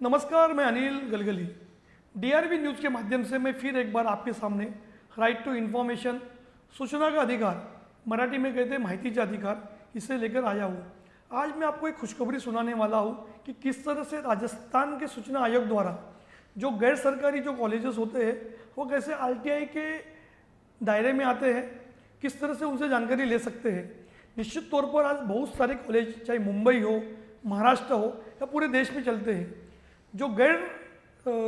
नमस्कार, मैं Anil Galgali. DRB news के माध्यम से मैं फिर एक बार आपके सामने राइट टू इन्फॉर्मेशन, सूचना का अधिकार, मराठी में कहते हैं माहितीचे अधिकार, इसे लेकर आया हूँ। आज मैं आपको एक खुशखबरी सुनाने वाला हूँ कि किस तरह से राजस्थान के सूचना आयोग द्वारा जो गैर सरकारी जो कॉलेजेस होते हैं वो कैसे आरटीआई के दायरे में आते हैं, किस तरह से उनसे जानकारी ले सकते हैं। निश्चित तौर पर आज बहुत सारे कॉलेज, चाहे मुंबई हो, महाराष्ट्र हो या पूरे देश में चलते हैं, जो गैर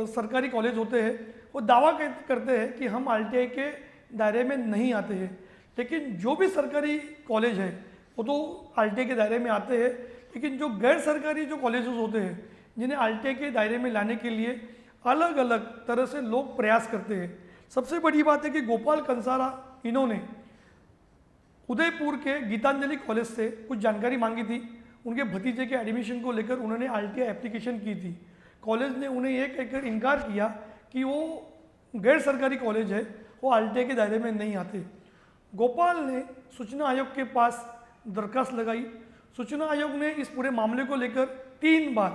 सरकारी कॉलेज होते हैं वो दावा करते हैं कि हम आरटीआई के दायरे में नहीं आते हैं। लेकिन जो भी सरकारी कॉलेज है वो तो आरटीआई के दायरे में आते हैं, लेकिन जो गैर सरकारी जो कॉलेजेस होते हैं जिन्हें आरटीआई के दायरे में लाने के लिए अलग अलग तरह से लोग प्रयास करते हैं। सबसे बड़ी बात है कि गोपाल कंसारा इन्होंने उदयपुर के गीतांजलि कॉलेज से कुछ जानकारी मांगी थी। उनके भतीजे के एडमिशन को लेकर उन्होंने आरटीआई एप्लीकेशन की थी। कॉलेज ने उन्हें ये कहकर इनकार किया कि वो गैर सरकारी कॉलेज है, वो आरटीआई के दायरे में नहीं आते। गोपाल ने सूचना आयोग के पास दरखास्त लगाई। सूचना आयोग ने इस पूरे मामले को लेकर 3 बार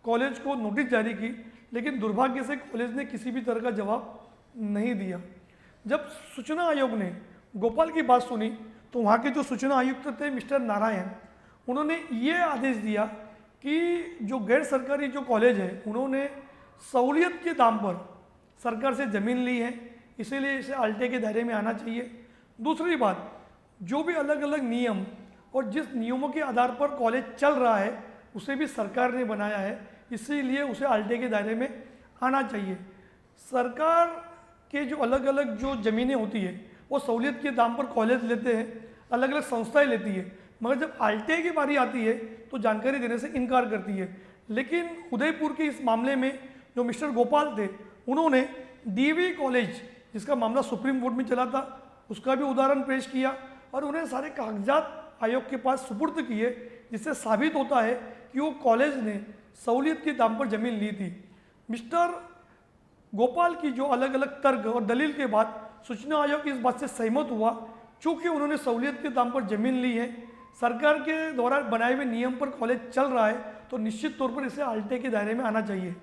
कॉलेज को नोटिस जारी की, लेकिन दुर्भाग्य से कॉलेज ने किसी भी तरह का जवाब नहीं दिया। जब सूचना आयोग ने गोपाल की बात सुनी तो वहाँ के जो सूचना आयुक्त थे मिस्टर नारायण, उन्होंने ये आदेश दिया कि जो गैर सरकारी जो कॉलेज है उन्होंने सहूलियत के दाम पर सरकार से ज़मीन ली है, इसीलिए इसे आरटीआई के दायरे में आना चाहिए। दूसरी बात, जो भी अलग अलग नियम और जिस नियमों के आधार पर कॉलेज चल रहा है उसे भी सरकार ने बनाया है, इसीलिए उसे आरटीआई के दायरे में आना चाहिए। सरकार के जो अलग अलग जो ज़मीनें होती है वो सहूलियत के दाम पर कॉलेज लेते हैं, अलग अलग संस्थाएं लेती है, मगर जब आरटीआई की बारी आती है तो जानकारी देने से इनकार करती है। लेकिन उदयपुर के इस मामले में जो मिस्टर गोपाल थे उन्होंने डीवी कॉलेज, जिसका मामला सुप्रीम कोर्ट में चला था, उसका भी उदाहरण पेश किया और उन्हें सारे कागजात आयोग के पास सुपुर्द किए, जिससे साबित होता है कि वो कॉलेज ने सहूलियत के दाम पर ज़मीन ली थी। मिस्टर गोपाल की जो अलग अलग तर्क और दलील के बाद सूचना आयोग इस बात से सहमत हुआ, चूँकि उन्होंने सहूलियत के दाम पर ज़मीन ली है, सरकार के द्वारा बनाए हुए नियम पर कॉलेज चल रहा है, तो निश्चित तौर पर इसे आरटीआई के दायरे में आना चाहिए।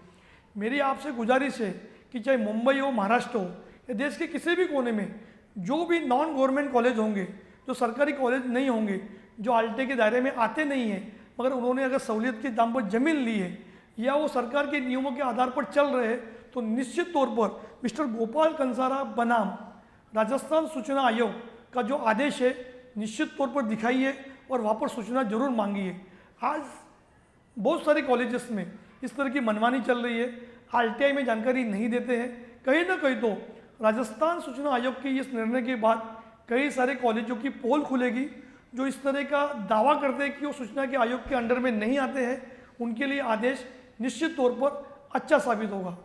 मेरी आपसे गुजारिश है कि चाहे मुंबई हो, महाराष्ट्र हो या देश के किसी भी कोने में जो भी नॉन गवर्नमेंट कॉलेज होंगे, जो सरकारी कॉलेज नहीं होंगे, जो आरटीआई के दायरे में आते नहीं हैं, मगर उन्होंने अगर सहूलियत के दाम पर ज़मीन ली है या वो सरकार के नियमों के आधार पर चल रहे हैं, तो निश्चित तौर पर मिस्टर गोपाल कंसारा बनाम राजस्थान सूचना आयोग का जो आदेश है निश्चित तौर पर दिखाइए और वहाँ पर सूचना जरूर मांगिए। आज बहुत सारे कॉलेजेस में इस तरह की मनमानी चल रही है, आरटीआई में जानकारी नहीं देते हैं। कहीं ना कहीं तो राजस्थान सूचना आयोग के इस निर्णय के बाद कई सारे कॉलेजों की पोल खुलेगी जो इस तरह का दावा करते हैं कि वो सूचना के आयोग के अंडर में नहीं आते हैं। उनके लिए आदेश निश्चित तौर पर अच्छा साबित होगा।